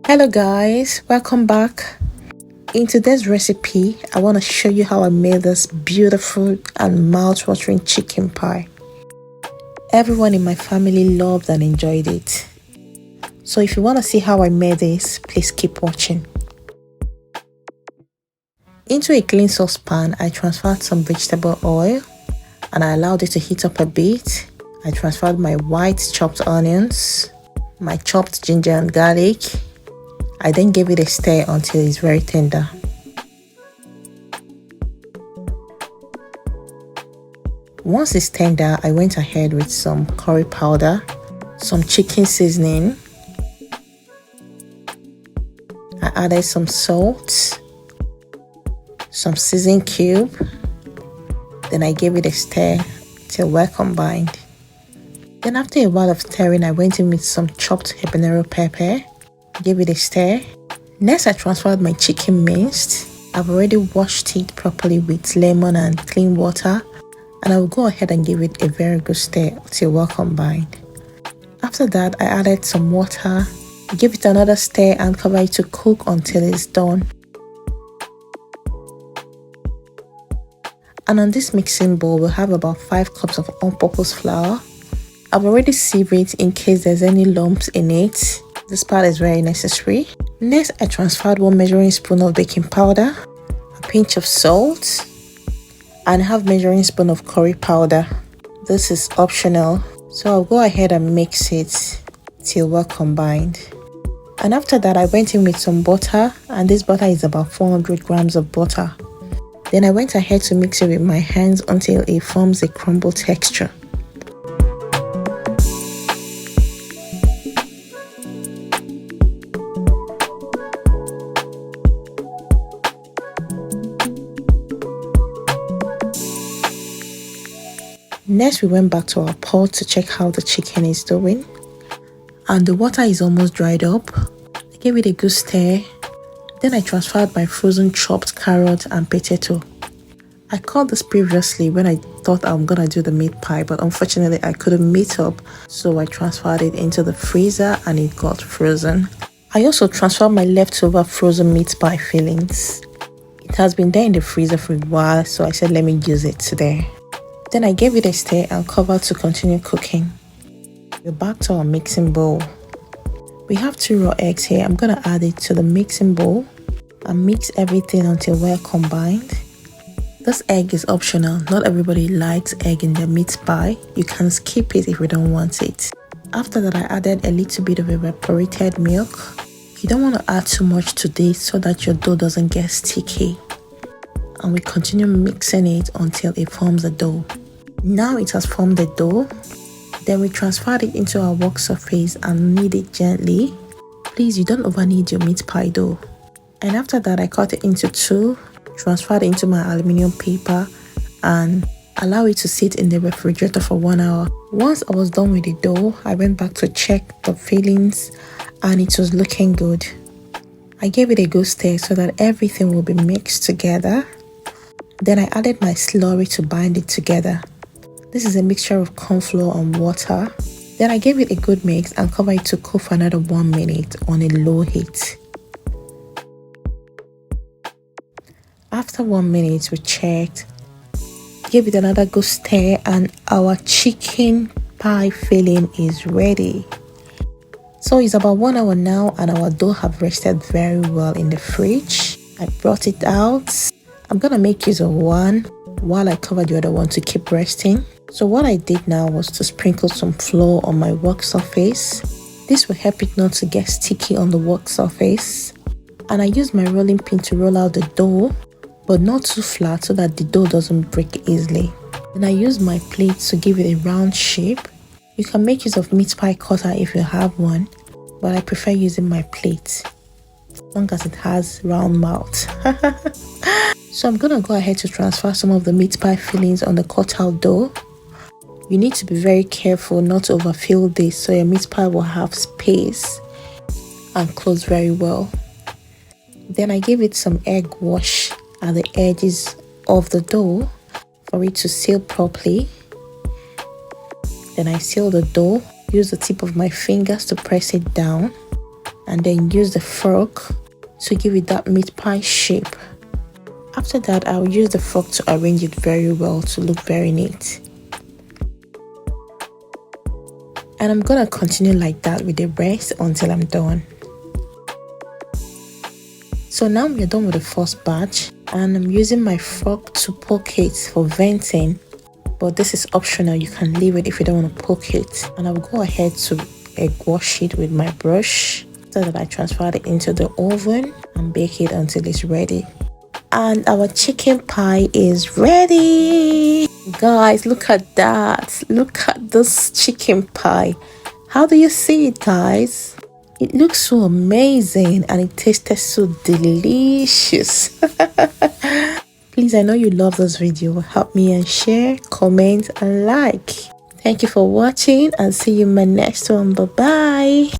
Hello guys, welcome back. In today's recipe, I want to show you how I made this beautiful and mouth-watering chicken pie. Everyone in my family loved and enjoyed it. So if you want to see how I made this, please keep watching. Into a clean saucepan, I transferred some vegetable oil and I allowed it to heat up a bit. I transferred my white chopped onions, my chopped ginger and garlic. I then gave it a stir until it's very tender. Once it's tender, I went ahead with some curry powder, some chicken seasoning. I added some salt, some seasoning cube. Then I gave it a stir till well combined. Then after a while of stirring, I went in with some chopped habanero pepper. Give it a stir. Next, I transferred my chicken minced. I've already washed it properly with lemon and clean water, and I will go ahead and give it a very good stir till well combined. After that, I added some water, give it another stir and cover it to cook until it's done. And on this mixing bowl, we'll have about 5 cups of all-purpose flour. I've already sieved it in case there's any lumps in it. This part is very necessary. Next, I transferred 1 measuring spoon of baking powder, a pinch of salt, and half measuring spoon of curry powder. This is optional, so I'll go ahead and mix it till well combined. And after that, I went in with some butter, and this butter is about 400 grams of butter. Then I went ahead to mix it with my hands until it forms a crumble texture. Next, we went back to our pot to check how the chicken is doing. And the water is almost dried up. I gave it a good stir. Then I transferred my frozen chopped carrot and potato. I cut this previously when I thought I'm gonna do the meat pie, but unfortunately I couldn't meet up, so I transferred it into the freezer and it got frozen. I also transferred my leftover frozen meat pie fillings. It has been there in the freezer for a while, so I said let me use it today. Then I gave it a stir and covered to continue cooking. We're back to our mixing bowl. We have 2 raw eggs here. I'm gonna add it to the mixing bowl and mix everything until well combined. This egg is optional. Not everybody likes egg in their meat pie. You can skip it if you don't want it. After that, I added a little bit of evaporated milk. You don't want to add too much to this so that your dough doesn't get sticky. And we continue mixing it until it forms a dough. Now it has formed the dough. Then we transferred it into our work surface and knead it gently. Please, you don't over knead your meat pie dough. And after that, I cut it into 2, transferred it into my aluminium paper and allow it to sit in the refrigerator for 1 hour. Once I was done with the dough, I went back to check the fillings and it was looking good. I gave it a good stir so that everything will be mixed together. Then I added my slurry to bind it together. This is a mixture of corn flour and water. Then I gave it a good mix and covered it to cook for another 1 minute on a low heat. After 1 minute, we checked, gave it another good stir, and our chicken pie filling is ready. So it's about 1 hour now and our dough have rested very well in the fridge. I brought it out. I'm gonna make use of one while I cover the other one to keep resting. So what I did now was to sprinkle some flour on my work surface. This will help it not to get sticky on the work surface. And I used my rolling pin to roll out the dough, but not too flat so that the dough doesn't break easily. Then I used my plate to give it a round shape. You can make use of meat pie cutter if you have one, but I prefer using my plate as long as it has round mouth. So I'm gonna go ahead to transfer some of the meat pie fillings on the cut out dough. You need to be very careful not to overfill this so your meat pie will have space and close very well. Then I gave it some egg wash at the edges of the dough for it to seal properly. Then I seal the dough, use the tip of my fingers to press it down. and then use the fork to give it that meat pie shape. After that, I'll use the fork to arrange it very well to look very neat. And I'm gonna continue like that with the rest until I'm done. So now we're done with the first batch, and I'm using my fork to poke it for venting, but this is optional. You can leave it if you don't want to poke it. And I'll go ahead to egg wash it with my brush so that I transfer it into the oven and bake it until it's ready. And our chicken pie is ready. Guys, look at that. Look at this chicken pie. How do you see it, guys? It looks so amazing and it tasted so delicious. Please, I know you love this video. Help me and share, comment and like. Thank you for watching and see you in my next one. Bye bye.